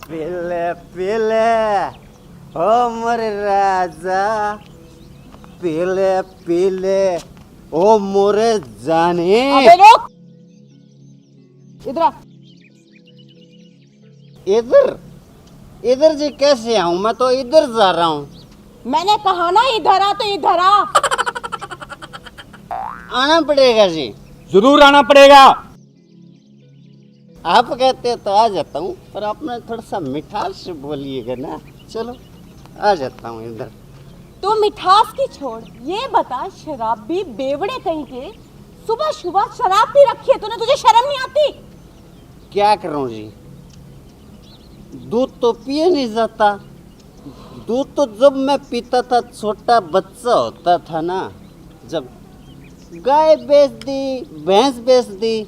पीले पीले ओ मोरे राजा, पीले पीले ओ मोरे जाने। अबे रुक, इधर आ। इधर इधर जी कैसे आऊं? मैं तो इधर जा रहा हूँ। मैंने कहा ना इधर आ, तो इधर आ। आना पड़ेगा जी। जरूर आना पड़ेगा। आप कहते तो आ जाता हूँ, पर आपने थोड़ा सा मिठास से बोलिएगा ना। चलो आ जाता हूँ इधर। तू मिठास की छोड़, ये बता शराबी बेवड़े कहीं के, सुबह सुबह शराब पी रखी है तूने, तुझे शर्म नहीं आती? क्या करूँ जी, दूध तो पिए नहीं जाता। दूध तो जब मैं पीता था छोटा बच्चा होता था ना, जब गाय बेच दी, भैंस बेच दी,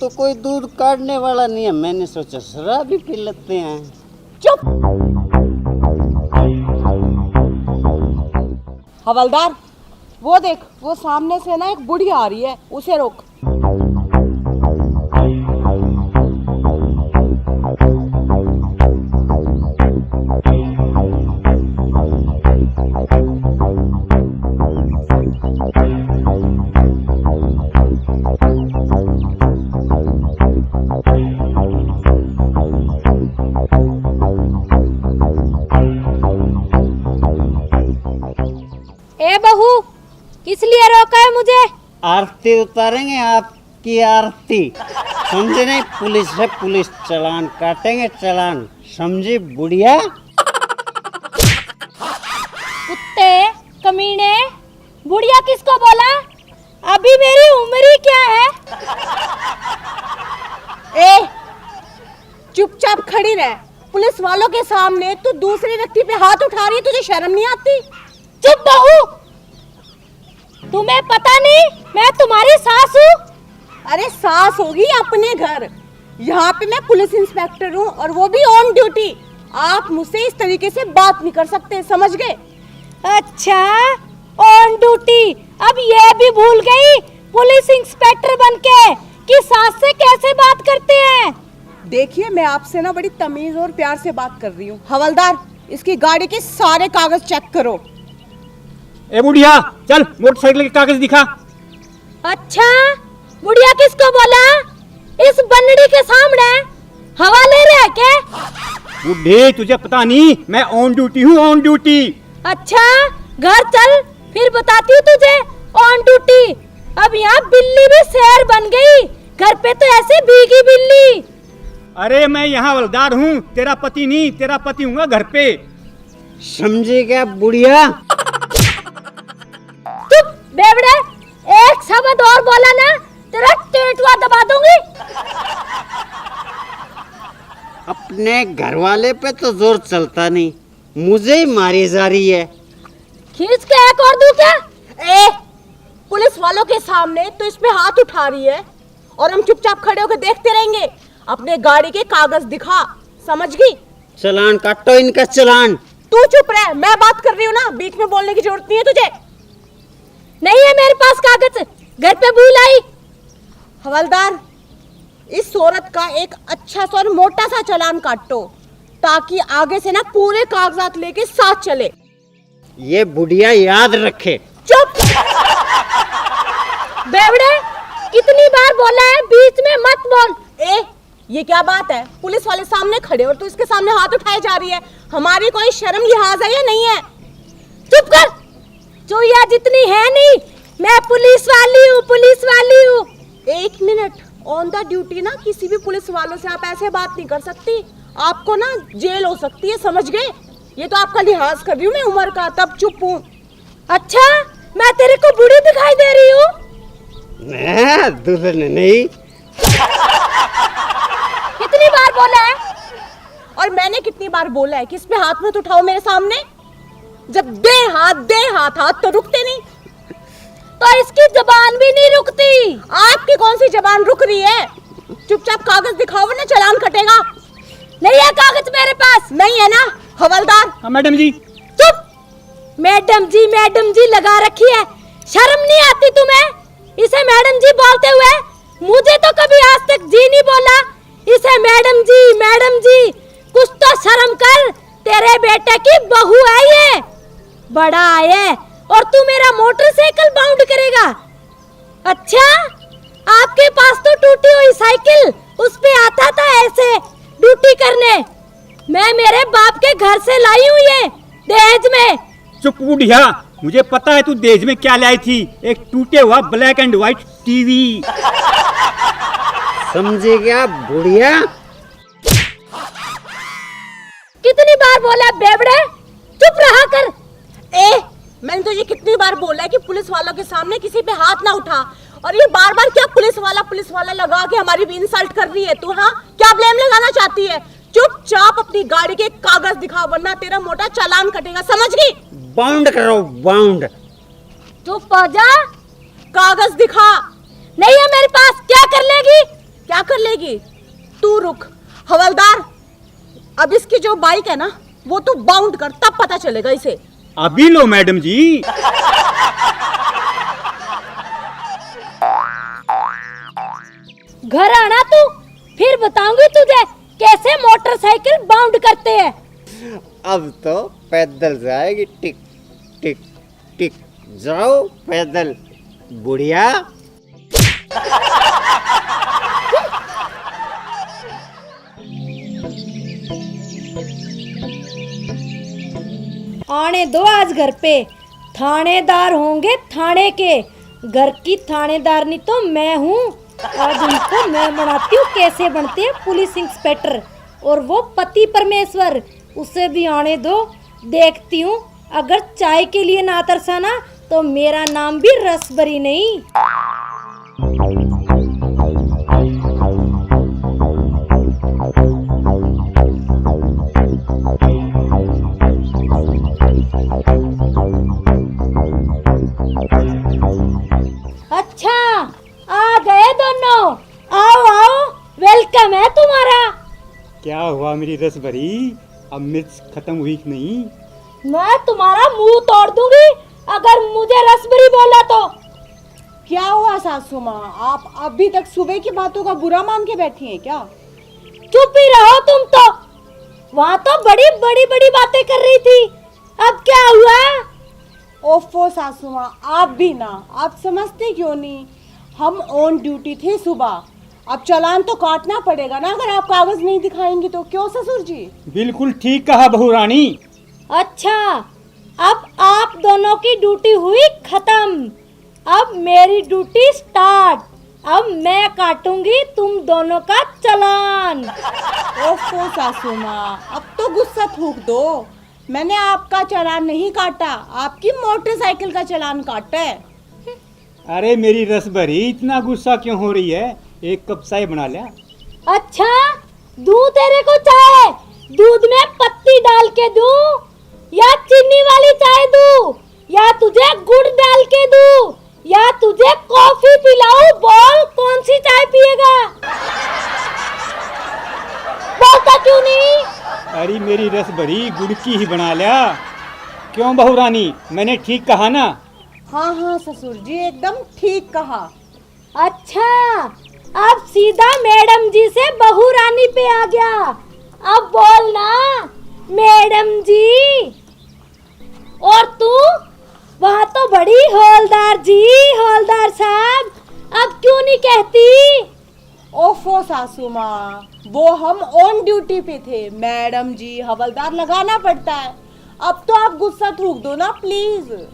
तो कोई दूध काटने वाला नहीं है। मैंने सोचा शराब भी पी लेते हैं। चुप। हवलदार, वो देख, वो सामने से ना एक बुढ़ी आ रही है, उसे रोक। ए बहू, किस लिए रोका है मुझे? आरती उतारेंगे आपकी आरती, समझे नहीं? पुलिस है पुलिस, चालान काटेंगे चालान, समझी बुढ़िया? कुत्ते, कमीने, बुढ़िया किसको बोला? अभी मेरी उम्र ही क्या है? ए, चुपचाप खड़ी रह। पुलिस वालों के सामने तू दूसरे व्यक्ति पे हाथ उठा रही है, तुझे शर्म नहीं आती? चुप बहू, तुम्हें पता नहीं मैं तुम्हारी सास हूँ? अरे सास होगी अपने घर, यहाँ पे मैं पुलिस इंस्पेक्टर हूँ, और वो भी ऑन ड्यूटी। आप मुझसे इस तरीके से बात नहीं कर सकते, समझ गए? अच्छा, ऑन ड्यूटी। अब ये भी भूल गई पुलिस इंस्पेक्टर बनके कि सास से कैसे बात करते हैं। देखिए, मैं आपसे ना बड़ी तमीज और प्यार से बात कर रही हूँ। हवलदार, इसकी गाड़ी के सारे कागज चेक करो। ए बुढ़िया, चल मोटरसाइकिल के कागज दिखा। अच्छा, बुढ़िया किसको बोला? इस बन्नड़ी के सामने हवा ले रहे क्या? बुढ़े, तुझे पता नहीं मैं ऑन ड्यूटी हूँ, ऑन ड्यूटी। अच्छा, घर चल, फिर बताती हूँ तुझे ऑन ड्यूटी। अब यहाँ बिल्ली भी शेर बन गई, घर पे तो ऐसे भीगी बिल्ली। अरे मैं यहाँ हवलदार हूँ, तेरा पति नहीं, तेरा पति हूँ घर पे। समझे क्या बुढ़िया? चुप बेवड़े, एक शब्द और बोला ना तेरा टेटुआ दबा दूंगी। अपने घर वाले पे तो जोर चलता नहीं, मुझे ही मारी जा रही है। खींच के एक और दूं क्या? ए, पुलिस वालों के सामने तो इस पे हाथ उठा रही है, और हम चुपचाप खड़े होकर देखते रहेंगे? अपने गाड़ी के कागज दिखा, समझ गई? चालान काटो इनका चालान। तू चुप रह, मैं बात कर रही हूँ ना, बीच में बोलने की जरूरत नहीं है तुझे। नहीं है मेरे पास कागज, घर पे भूल आई। हवलदार, इस औरत का एक अच्छा सा और मोटा सा चालान काटो, ताकि आगे से ना पूरे कागजात लेके साथ चले। ये बुढ़िया याद रखे। चुप। बेवड़े, कितनी बार बोला है बीच में मत बोल। ए, ये क्या बात है? पुलिस वाले सामने खड़े और तू इसके सामने हाथ उठाए जा रही है। हमारी कोई शर्म लिहाज है या नहीं है? चुप कर, चुईया जितनी है नहीं, मैं पुलिस वाली हूँ, पुलिस वाली हूँ। एक मिनट, ऑन द ड्यूटी ना किसी भी पुलिस वालों से आप ऐसे बात नहीं कर सकती, आपको ना जेल हो सकती है, समझ गए? ये तो आपका लिहाज कर रही हूँ मैं उम्र का, तब चुप हूँ। अच्छा, मैं तेरे को बूढ़ी दिखाई दे रही हूँ? दुल्हन नहीं। कितनी बार बोला है? और मैंने कितनी बार बोला है कि इस पे हाथ मत उठाओ मेरे सामने? जब दे हाथ हाथ तो रुकते नहीं। तो इसकी जबान भी नहीं रुकती। आपकी कौन सी जबान रुक रही है? चुपचाप कागज दिखाओ वरना चालान कटेगा। नहीं है कागज मेरे पास। नहीं है ना हवलदार? हाँ मैडम जी। चुप, मैडम जी लगा रखी है, शर्म नहीं आती तुम्हें? इसे मैडम जी बोलते हुए मुझे तो कभी आज तक जी नहीं बोला। इसे मैडम जी शर्म कर, तेरे बेटे की बहू है ये, बड़ा है और तू मेरा मोटरसाइकिल बाउंड करेगा। अच्छा, आपके पास तो टूटी हुई साइकिल, उस पे आता था ऐसे ड्यूटी करने। मैं मेरे बाप के घर से लाई हूँ ये दहेज में। चुप बुढ़िया, मुझे पता है तू दहेज में क्या लाई थी, एक टूटे हुआ ब्लैक एंड व्हाइट टीवी। समझे क्या बुढ़िया? कितनी बार बोला बेवड़े, चुप रहा कर। मैंने तुझे कितनी बार बोला है कि पुलिस वालों के सामने किसी पे हाथ ना उठा, और ये बार बार क्या पुलिस वाला लगा के हमारी भी इंसल्ट कर रही है तू? हाँ, क्या ब्लेम लगाना चाहती है? चुपचाप अपनी गाड़ी के कागज दिखा, वरना तेरा मोटा चालान कटेगा, समझ गई? बाउंड करो, बाउंड। चुप हो जा। कागज दिखा। नहीं है मेरे पास, क्या कर लेगी? क्या कर लेगी? तू रुक हवलदार, अब इसकी जो बाइक है ना वो तू बाउंड कर, तब पता चलेगा इसे। अभी लो मैडम जी। घर आना तू, फिर बताऊंगी तुझे कैसे मोटरसाइकिल बाउंड करते हैं। अब तो पैदल जाएगी, टिक टिक टिक। जाओ पैदल बुढ़िया। आने दो आज घर पे, थानेदार होंगे थाने के। घर की थानेदारनी तो मैं हूँ। आज उनको मैं बनाती हूँ कैसे बनते हैं पुलिस इंस्पेक्टर, और वो पति परमेश्वर, उसे भी आने दो। देखती हूँ, अगर चाय के लिए ना तरसाना तो मेरा नाम भी रसभरी नहीं। अच्छा, आ गए दोनों। आओ आओ, वेलकम है तुम्हारा। क्या हुआ मेरी रस भरी, अब मिर्च खत्म हुई कि नहीं? मैं तुम्हारा मुंह तोड़ दूंगी अगर मुझे रसभरी बोला तो। क्या हुआ सासू माँ, आप अभी तक सुबह की बातों का बुरा मान के बैठी हैं क्या? चुप ही रहो तुम तो, वहाँ तो बड़ी बड़ी बड़ी बातें कर रही थी। अब क्या हुआ? ओफो सासू माँ, आप भी ना, आप समझते क्यों नहीं? हम ऑन ड्यूटी थे सुबह, अब चालान तो काटना पड़ेगा ना अगर आप कागज नहीं दिखाएंगे तो। क्यों ससुर जी? बिल्कुल ठीक कहा बहू रानी। अच्छा, अब आप दोनों की ड्यूटी हुई खत्म, अब मेरी ड्यूटी स्टार्ट। अब मैं काटूंगी तुम दोनों का चालान। ओफो सासू माँ, अब तो गुस्सा थूक दो। मैंने आपका चालान नहीं काटा, आपकी मोटरसाइकिल का चालान काटा है। अरे मेरी रस भरी, इतना गुस्सा क्यों हो रही है? एक कप चाय बना लिया। अच्छा, दूं तेरे को चाय? दूध में पत्ती डाल के दूं या चीनी वाली चाय दूं, या तुझे गुड़ डाल के दूं, या तुझे कॉफी पिलाऊं? बोल, कौन सी चाय पिएगा? बोलता क्यों नहीं? अरे मेरी रस भरी, गुड़ की ही बना लिया। क्यों बहू रानी, मैंने ठीक कहा ना? हाँ हाँ ससुर जी, एकदम ठीक कहा। अच्छा, अब सीधा मैडम जी से बहू रानी पे आ गया। अब बोल ना मैडम जी। और तू वहाँ तो बड़ी हौलदार जी, हौलदार साहब, अब क्यों नहीं कहती? ओफो सासू माँ, वो हम ऑन ड्यूटी पे थे, मैडम जी हवलदार लगाना पड़ता है। अब तो आप गुस्सा थूक दो ना प्लीज।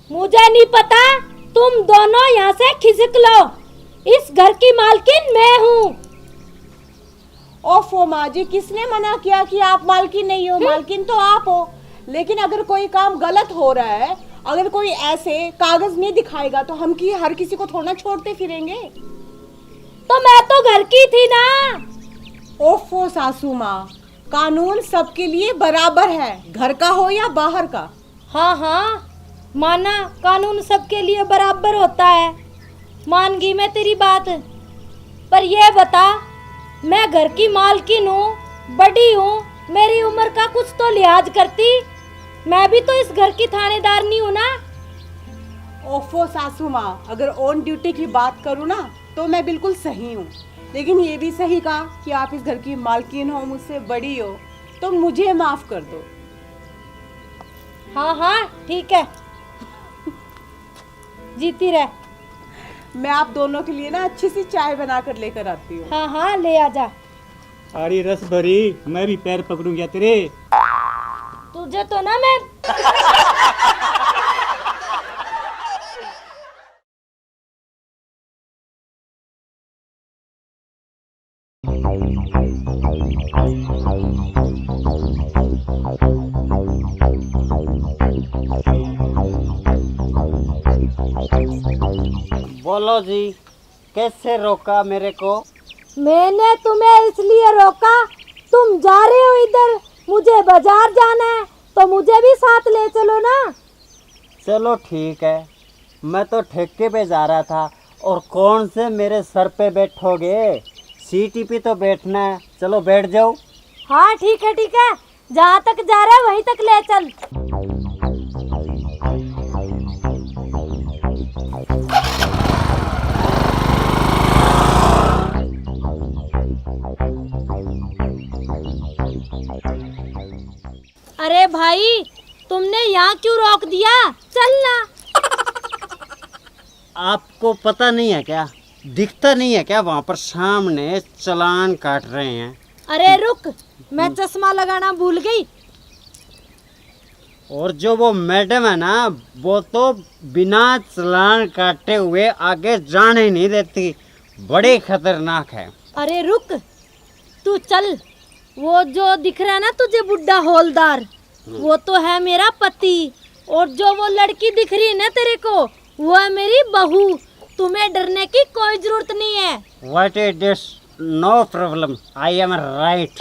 मुझे नहीं पता, तुम दोनों यहाँ से खिसक लो। इस घर की मालकिन मैं हूँ। ओफो माँ जी, किसने मना किया कि आप मालकिन नहीं हो? मालकिन तो आप हो। लेकिन अगर कोई काम गलत हो रहा है, अगर कोई ऐसे कागज नहीं दिखाएगा तो हम हर किसी को थोड़ा छोड़ते फिरेंगे। तो मैं तो घर की थी ना। ओफो सासू माँ, कानून सबके लिए बराबर है, घर का हो या बाहर का। हाँ हाँ, माना कानून सबके लिए बराबर होता है, मान गई मैं तेरी बात। पर ये बता, मैं घर की मालकिन हूँ, बड़ी हूँ, मेरी उम्र का कुछ तो लिहाज करती। मैं भी तो इस घर की थानेदारनी हूँ ना। ओफो सासू माँ, अगर ऑन ड्यूटी की बात करूँ ना तो मैं बिल्कुल सही हूँ, लेकिन ये भी सही कहा कि आप इस घर की मालकिन हो, मुझसे बड़ी हो, तो मुझे माफ कर दो। हाँ हाँ ठीक है, जीती रह। मैं आप दोनों के लिए ना अच्छी सी चाय बना कर लेकर आती हूँ। हाँ हाँ ले आजा। अरे रस भरी, मैं भी पैर पकड़ूंगा तेरे। तुझे तो ना मैं बोलो जी, कैसे रोका मेरे को? मैंने तुम्हें इसलिए रोका, तुम जा रहे हो इधर, मुझे बाजार जाना है तो मुझे भी साथ ले चलो ना। चलो ठीक है, मैं तो ठेके पे जा रहा था और कौन से मेरे सर पे बैठोगे? सीटी पे तो बैठना है, चलो बैठ जाओ। हाँ ठीक है, जहाँ तक जा रहा है वहीं तक ले चल। अरे भाई, तुमने यहाँ क्यों रोक दिया? चलना। आपको पता नहीं है क्या, दिखता नहीं है क्या वहाँ पर सामने चालान काट रहे हैं? अरे रुक, मैं चश्मा लगाना भूल गई। और जो वो मैडम है ना, वो तो बिना चालान काटे हुए आगे जाने नहीं देती, बड़ी खतरनाक है। अरे रुक, तू चल। वो जो दिख रहा है ना तुझे बुड्ढा हौलदार, वो तो है मेरा पति, और जो वो लड़की दिख रही है ना तेरे को, वो है मेरी बहू। तुम्हें डरने की कोई जरूरत नहीं है। What is this? No problem. I am right.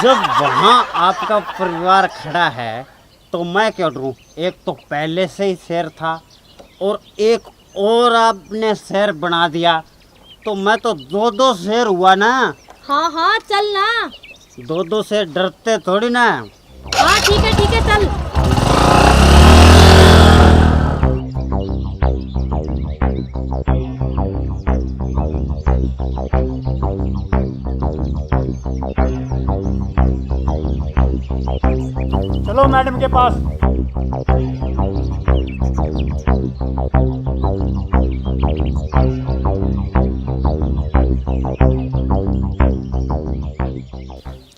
जब वहाँ आपका परिवार खड़ा है तो मैं क्यों डरूं? एक तो पहले से ही शेर था और एक और आपने शेर बना दिया, तो मैं तो दो शेर हुआ ना। हाँ हाँ चल ना। दो से डरते थोड़ी ना। हाँ ठीक है चल। चलो मैडम के पास।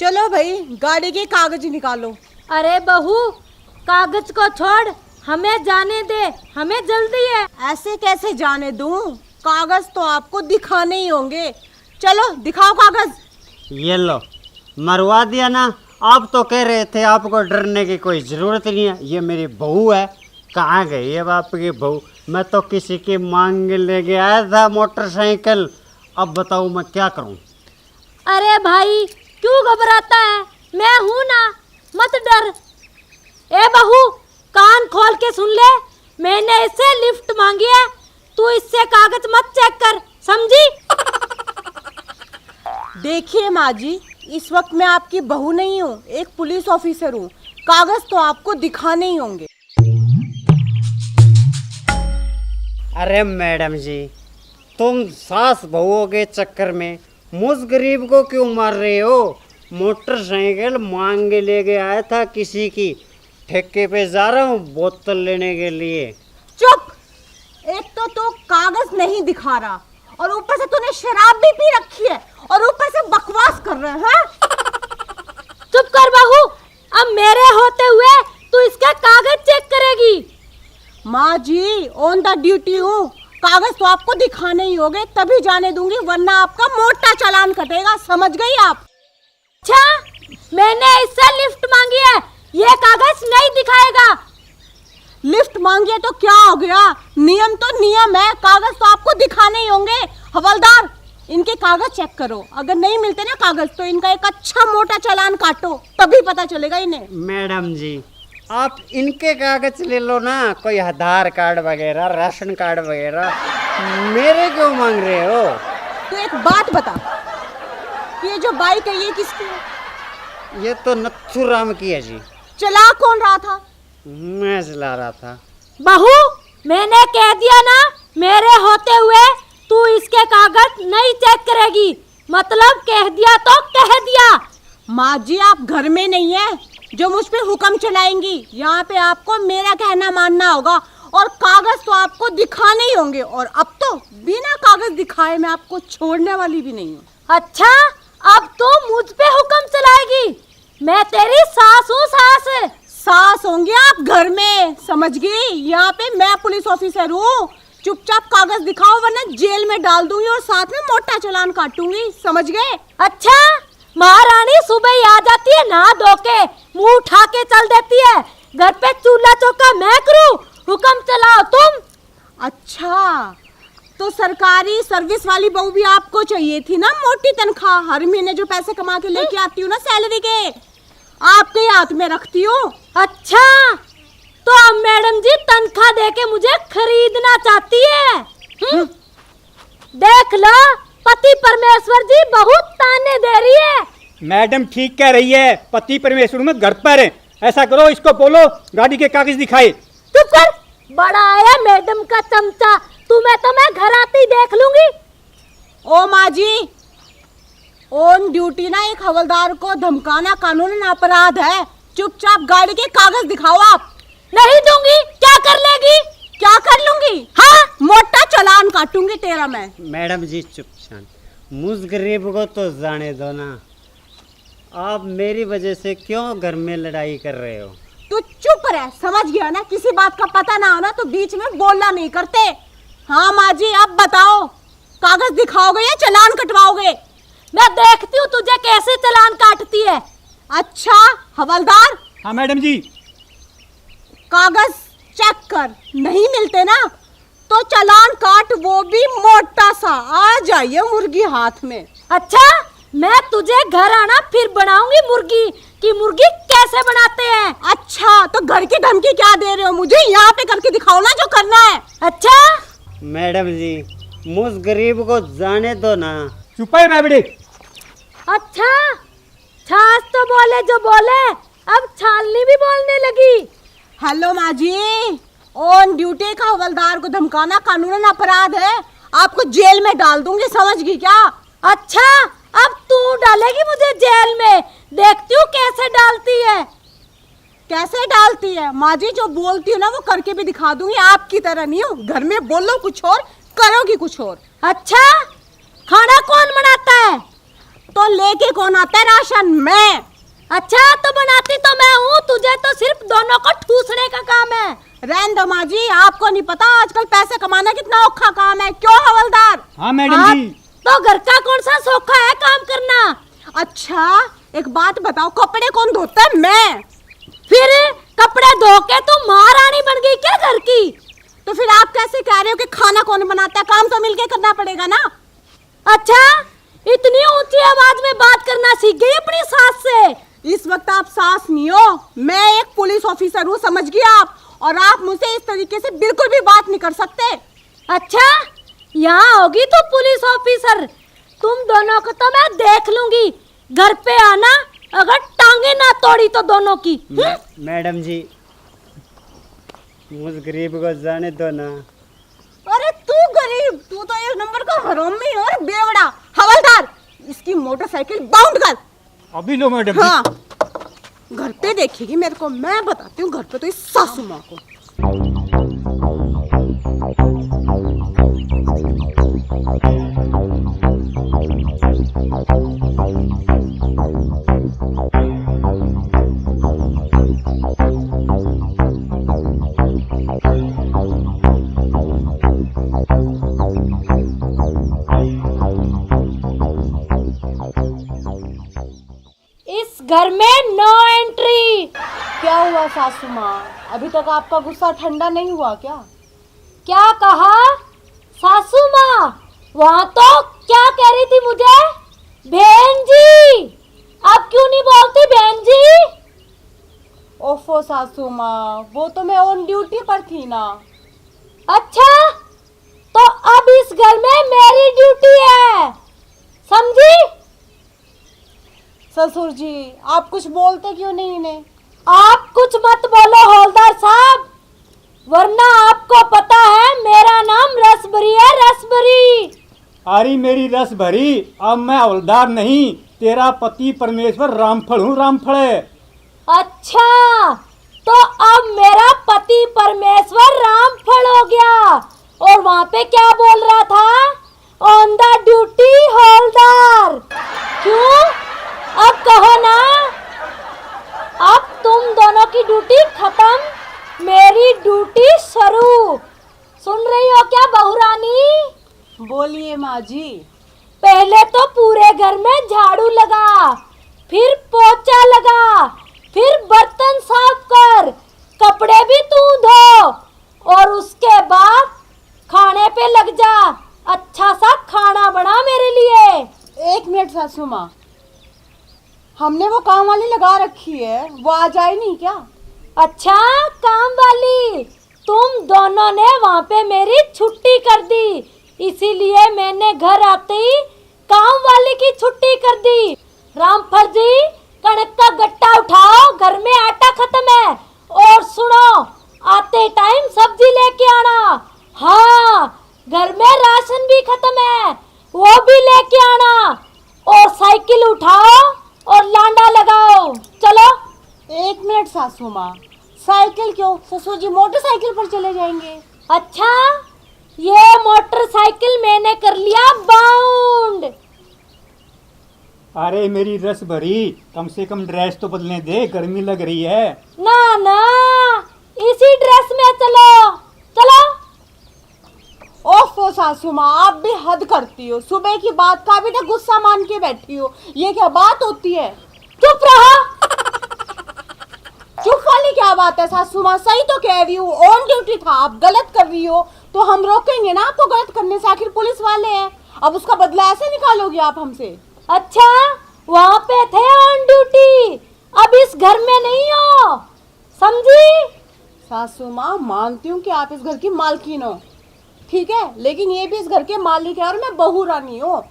चलो भाई, गाड़ी के कागज निकालो। अरे बहू, कागज को छोड़, हमें जाने दे, हमें जल्दी है। ऐसे कैसे जाने दूं? कागज तो आपको दिखाने ही होंगे। चलो दिखाओ कागज। ये लो, मरवा दिया ना। आप तो कह रहे थे आपको डरने की कोई ज़रूरत नहीं है। ये मेरी बहू है। कहाँ गई है आपकी बहू? मैं तो किसी की मांग लेके आया था मोटरसाइकिल। अब बताओ मैं क्या करूं? अरे भाई, क्यों घबराता है? मैं हूं ना, मत डर। ए बहू, कान खोल के सुन ले, मैंने इससे लिफ्ट मांगी है, तू इससे कागज मत चेक कर, समझी? देखिए माँ जी, इस वक्त मैं आपकी बहू नहीं हूँ, एक पुलिस ऑफिसर हूँ। कागज तो आपको दिखाने ही होंगे। अरे मैडम जी, तुम सास बहुओं के चक्कर में मुझ गरीब को क्यों मार रहे हो? मोटरसाइकिल मांग के लेके आया था किसी की, ठेके पे जा रहा हूँ बोतल लेने के लिए। चुप! एक तो तू कागज नहीं दिखा रहा और ऊपर से तूने शराब भी पी रखी है और ऊपर से बकवास कर रहे हैं। चुप कर बहू, अब मेरे होते हुए तू इसका कागज चेक करेगी। माँ जी, ऑन द ड्यूटी हूँ, कागज तो आपको दिखाने ही होंगे, तभी जाने दूंगी, वरना आपका मोटा चालान कटेगा, समझ गई आप? अच्छा, मैंने इससे लिफ्ट मांगी है, ये कागज नहीं दिखाएगा। लिफ्ट मांगी है तो क्या हो गया? नियम तो नियम है, कागज तो आपको दिखाने ही होंगे। हवलदार, इनके कागज चेक करो, अगर नहीं मिलते ना कागज तो इनका एक अच्छा मोटा चालान काटो, तभी पता चलेगा इन्हें। मैडम जी, आप इनके कागज ले लो ना, कोई आधार कार्ड वगैरह, राशन कार्ड वगैरह। मेरे क्यों मांग रहे हो? तो एक बात बता, ये जो बाइक है ये किसकी है? ये तो नथुराम की है जी। चला कौन रहा था? मैं चला रहा था। बहू, मैंने कह दिया ना, मेरे होते हुए तू इसके कागज नहीं चेक करेगी। मतलब कह दिया तो कह दिया, माँ जी आप घर में नहीं है जो मुझ पे हुक्म चलाएंगी। यहाँ पे आपको मेरा कहना मानना होगा और कागज तो आपको दिखाने ही होंगे, और अब तो बिना कागज दिखाए मैं आपको छोड़ने वाली भी नहीं हूँ। अच्छा, अब तो मुझ पे हुक्म चलाएगी? मैं तेरी सास हूँ, सास। सास होंगे आप घर में, समझ गई? यहाँ पे मैं पुलिस ऑफिसर हूँ। चुपचाप कागज दिखाओ वरना जेल में डाल दूंगी और साथ में मोटा चालान काटूंगी, समझ गए? अच्छा, महारानी सुबह ही आ जाती है, नहा धो के मुंह उठा के चल देती है। घर पे चूल्हा चौका मैं करूँ, हुक्म चलाओ तुम। अच्छा, तो सरकारी सर्विस वाली बहू भी आपको चाहिए थी ना? मोटी तनख्वाह, हर महीने जो पैसे कमा के लेके आती हूँ ना सैलरी के, आपके हाथ में रखती हूँ। अच्छा, तो अब मैडम जी तनख्वाह देके मुझे खरीदना चाहती है? देख लो, पति परमेश्वर जी बहुत ताने दे रही है। मैडम ठीक कह रही है, पति परमेश्वर में घर पर है। ऐसा करो, इसको बोलो गाड़ी के कागज दिखाए। चुप कर, बड़ा आया मैडम का चमचा। तुम्हें तो मैं घर आते ही देख लूंगी। ओ माँ जी, ऑन ड्यूटी ना एक हवलदार को धमकाना कानूनन अपराध है। चुपचाप गाड़ी के कागज दिखाओ। आप नहीं दूंगी। क्या कर लेगी? क्या कर लूंगी? हाँ, मोटा चालान काटूंगी तेरा मैं। मैडम जी चुप शांत, मुझ गरीब को तो जाने दो ना। आप मेरी वजह से क्यों घर में लड़ाई कर रहे हो? तू चुप रह, समझ गया ना? किसी बात का पता ना हो ना तो बीच में बोलना नहीं करते। हाँ माँ जी, अब बताओ, कागज दिखाओगे या चालान कटवाओगे? मैं देखती हूँ तुझे कैसे चालान काटती है। अच्छा हवलदार, हाँ मैडम जी। कागज चेक कर, नहीं मिलते ना तो चालान काट, वो भी मोटा सा। आ जाइए मुर्गी हाथ में। अच्छा, मैं तुझे घर आना फिर बनाऊंगी मुर्गी कि मुर्गी कैसे बनाते हैं। अच्छा, तो घर की धमकी क्या दे रहे हो मुझे? यहाँ पे करके दिखाओ ना जो करना है। अच्छा मैडम जी, मुझ गरीब को जाने दो ना। चुप है राबड़ी। अच्छा, छाछ तो बोले जो बोले, अब छालनी भी बोलने लगी। हेलो माँ जी, ऑन ड्यूटी का हवलदार को धमकाना कानूनन अपराध है। आपको जेल में डाल दूंगी, समझ गई क्या? अच्छा, अब तू डालेगी मुझे जेल में? देखती हूँ कैसे डालती है। कैसे डालती है? माँ जी जो बोलती हूँ ना वो करके भी दिखा दूंगी। आपकी तरह नहीं हूँ, घर में बोलो कुछ और करोगी कुछ और। अच्छा, खाना कौन बनाता है? तो लेके कौन आता है राशन? मैं। अच्छा, तो बनाती तो मैं हूँ, तुझे तो सिर्फ दोनों को ठूसने का काम है। रहने दो माँ जी, आपको नहीं पता आजकल पैसे कमाना कितना औखा काम है। क्यों हवलदार? हाँ मैडम हाँ, जी। तो घर का कौन सा सौखा है काम करना? अच्छा एक बात बताओ, कपड़े कौन धोता है? मैं। फिर कपड़े धो के तू महारानी बन गई क्या घर की? तो फिर आप कैसे कह रहे हो कि खाना कौन बनाता है? काम तो मिलके करना पड़ेगा ना। अच्छा, इतनी ऊंची आवाज में बात करना सीख गई अपनी सास से? इस वक्त आप सास नहीं हो, मैं एक पुलिस ऑफिसर हूँ, समझ गए आप? और आप मुझसे इस तरीके से बिल्कुल भी बात नहीं कर सकते। अच्छा, यहाँ होगी तो पुलिस ऑफिसर, तुम दोनों को तो मैं देख लूंगी। घर पे आना, अगर टांगे ना तोड़ी तो दोनों की। मैडम जी, मुझ गरीब को जाने दो ना। अरे तू गरीब, तू तो एक नंबर का हरामी और बेवड़ा। हवलदार, इसकी मोटरसाइकिल बाउंड कर। अभी लो मैडम जी। हाँ, घर पे देखेगी मेरे को, मैं बताती हूँ घर पे तो इस सासू माँ को। इस घर में नो एंट्री। क्या हुआ सासू माँ, अभी तक आपका गुस्सा ठंडा नहीं हुआ क्या? क्या कहा सासू माँ? वहाँ तो क्या कह रही थी मुझे? बहन जी, अब क्यों नहीं बोलती बहन जी? ओफो सासू माँ, वो तो मैं ऑन ड्यूटी पर थी ना। अच्छा, तो अब इस घर में मेरी ड्यूटी है, समझी? ससुर जी आप कुछ बोलते क्यों नहीं इन्हें? आप कुछ मत बोलो हौलदार साहब, वरना आपको पता है मेरा नाम रसभरी है, रसभरी। अरे मेरी रस भरी, अब मैं हवलदार नहीं, तेरा पति परमेश्वर रामफल हूँ, रामफल। अच्छा, तो अब मेरा पति परमेश्वर रामफल हो गया। और वहाँ पे क्या बोल रहा था? ऑन द ड्यूटी हवलदार। क्यों? अब कहो ना। अब तुम दोनों की ड्यूटी खत्म, मेरी ड्यूटी शुरू। सुन रही हो क्या बहू रानी? बोलिए माँ जी। पहले तो पूरे घर में झाड़ू लगा, फिर पोछा लगा, फिर बर्तन साफ कर, कपड़े भी तू धो, और उसके बाद खाने पे लग जा। अच्छा सा खाना बना मेरे लिए। 1 मिनट सासू माँ, हमने वो काम वाली लगा रखी है, वो आ जाए नहीं क्या? अच्छा, काम वाली? तुम दोनों ने वहाँ पे मेरी छुट्टी कर दी, इसीलिए मैंने घर आते ही काम वाली की छुट्टी कर दी। रामफल जी, कणक का गट्टा उठाओ, घर में आटा खत्म है। और सुनो, आते टाइम सब्जी लेके आना। हाँ, घर में राशन भी खत्म है, वो भी लेके आना। और साइकिल उठाओ और लांडा लगाओ। चलो। 1 मिनट सासू माँ, साइकिल क्यों? ससुर जी मोटरसाइकिल पर चले जाएंगे। अच्छा, ये मोटरसाइकिल मैंने कर लिया बाउंड। अरे मेरी रस भरी, कम से कम ड्रेस तो बदलने दे, गर्मी लग रही है। ना ना, इसी ड्रेस में चलो। चलो। ओफो सासू माँ, आप भी हद करती हो। सुबह की बात का भी तो गुस्सा मान के बैठी हो, ये क्या बात होती है? चुप रहा। चुप वाली क्या बात है सासू माँ? सही तो कह रही हूँ, ऑन ड्यूटी था, आप गलत कर रही हो तो हम रोकेंगे ना आपको गलत करने से, आखिर पुलिस वाले हैं। अब उसका बदला ऐसे निकालोगे आप हमसे? अच्छा, वहाँ पे थे ऑन ड्यूटी, अब इस घर में नहीं हो, समझी? सासू माँ, मानती हूँ कि आप इस घर की मालकिन हो, ठीक है, लेकिन ये भी इस घर के मालिक है और मैं बहू रानी हूँ।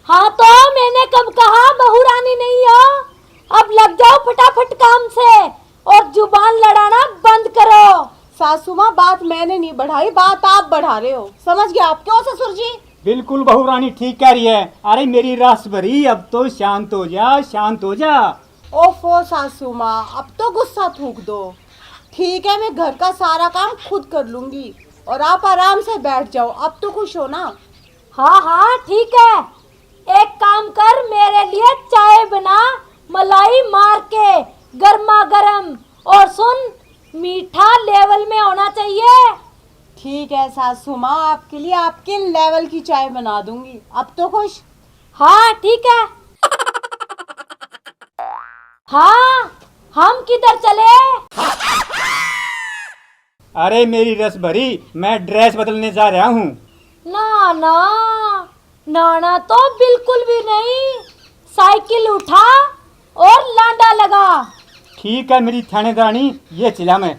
हाँ, तो मैंने कब कहा बहू रानी नहीं हो? अब लग जाओ फटाफट काम से और जुबान लड़ाना बंद करो। सासू माँ, बात मैंने नहीं बढ़ाई, बात आप बढ़ा रहे हो, समझ गए आप? क्यों ससुर जी? बिल्कुल बहू रानी ठीक कह रही है। अरे मेरी रस भरी, अब तो शांत हो जा, शांत हो जा। ओफो सासू माँ, अब तो गुस्सा थूक दो। ठीक है, मैं घर का सारा काम खुद कर लूंगी और आप आराम से बैठ जाओ। अब तो खुश हो ना? हाँ हाँ ठीक है, एक काम कर, मेरे लिए चाय बना, मलाई मार के गर्मा गर्म। और सुन, मीठा लेवल में होना चाहिए। ठीक है सासू माँ, आपके लिए आपके लेवल की चाय बना दूंगी। अब तो खुश? हाँ ठीक है। हाँ, हम किधर चले? अरे मेरी रस भरी, मैं ड्रेस बदलने जा रहा हूँ। ना ना, नाना तो बिल्कुल भी नहीं। साइकिल उठा और लांडा लगा। ठीक है मेरी थानेदारनी, ये चला मैं।